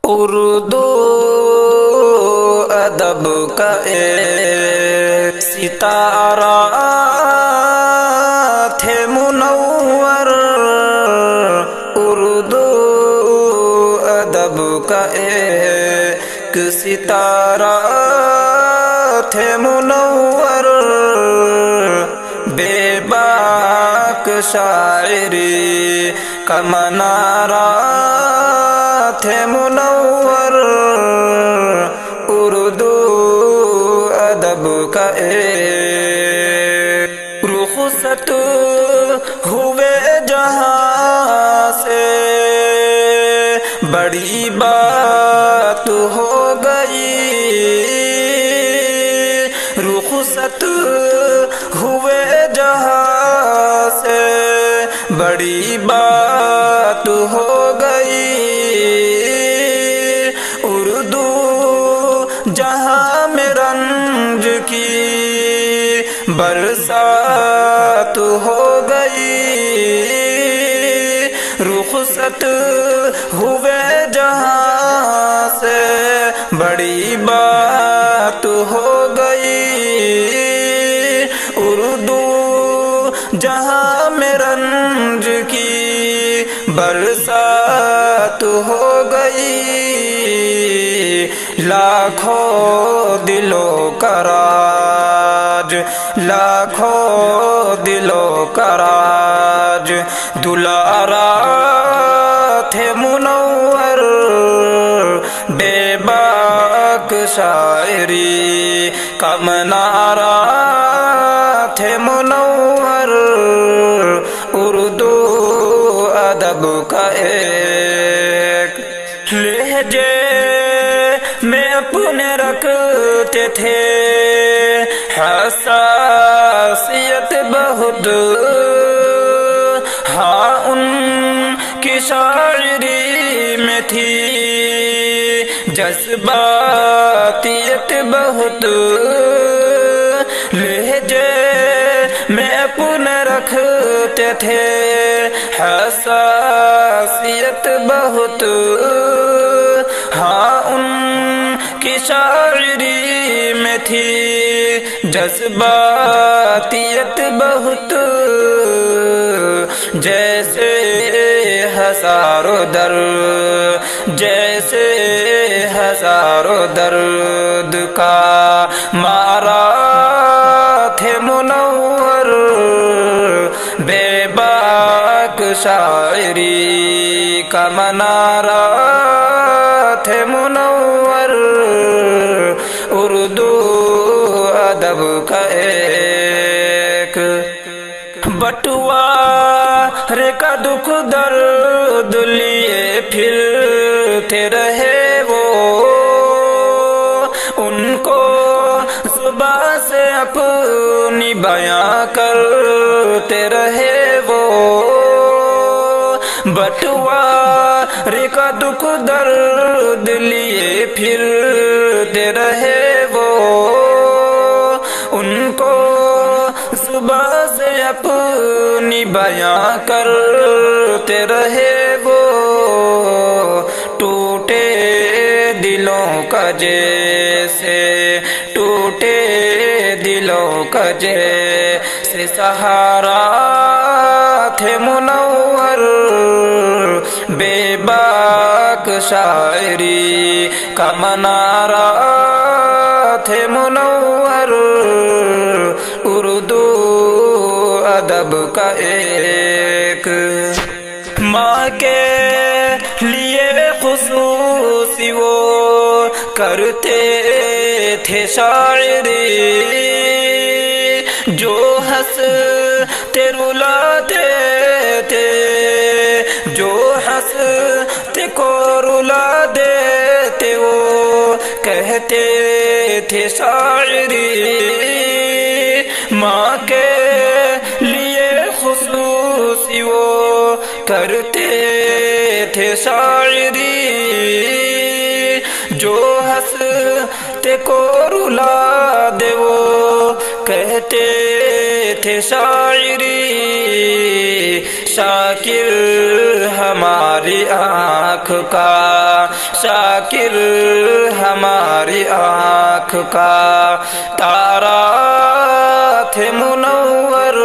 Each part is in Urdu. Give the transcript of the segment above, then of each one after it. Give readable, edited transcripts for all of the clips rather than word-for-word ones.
اردو ادب کا ایک ستارہ تھے منور، اردو ادب کا ایک ستارہ تھے منور، بے باک شاعری کا منارہ تھے منور، اردو ادب کا ایک رخصت ہوئے جہاں سے بڑی بات ہو گئی، رخصت ہوئے جہاں سے بڑی بات ہو گئی، اردو جہاں میں رنج کی برسات ہو گئی، رخصت ہوئے جہاں سے بڑی بات ہو گئی، اردو جہاں میں رنج کی برسات ہو گئی، لاکھوں دلوں کا راج، لاکھوں دلوں کا راج دلارا تھے منور، بے باک شاعری کا منارہ تھے منور، اردو ادب کا ایک لہجے میں اپنے رکھتے تھے حساسیت بہت، ہاں ان کی شاعری میں تھی جذباتیت بہت، لہجے میں اپنے رکھتے تھے حساسیت بہت، ہاں ان کی شاعری میں تھی جذباتیت بہت، جیسے ہزاروں درد، جیسے ہزاروں درد کا مارا تھے منور، بے باک شاعری کا منارہ تھے منور، اردو ادب کا ایک بٹوارے کا دکھ درد لیے پھرتے رہے وہ، ان کو زباں سے اپنی بیاں کرتے رہے وہ، بٹوارے کا دکھ درد لیے پھرتے رہے وہ، ان کو صبح سے اپنی بیاں کرتے رہے وہ، ٹوٹے دلوں کا جیسے، ٹوٹے دلوں کا جیسے سہارا تھے منور، بے باک شاعری کا منارہ تھے منور، اردو ادب کا ایک ماں کے لیے خصوصی وہ کرتے تھے شاعری، جو ہنستے رلاتے تھے، جو ہنستے کو رلا دیتے وہ کہتے تھے شاعری، ماں کے لیے خصوصی وہ کرتے تھے شاعری، جو ہنستے کو رلا دے وہ کہتے تھے شاعری، شاکر ہماری آنکھ کا شاکر ہماری آنکھ کا تارا تھے منور،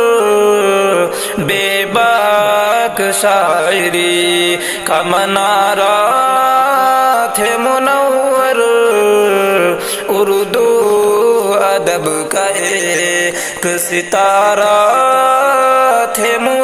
بے باک شاعری کا منارہ تھے منور، اردو ادب کا ایک ستارہ تھے منور۔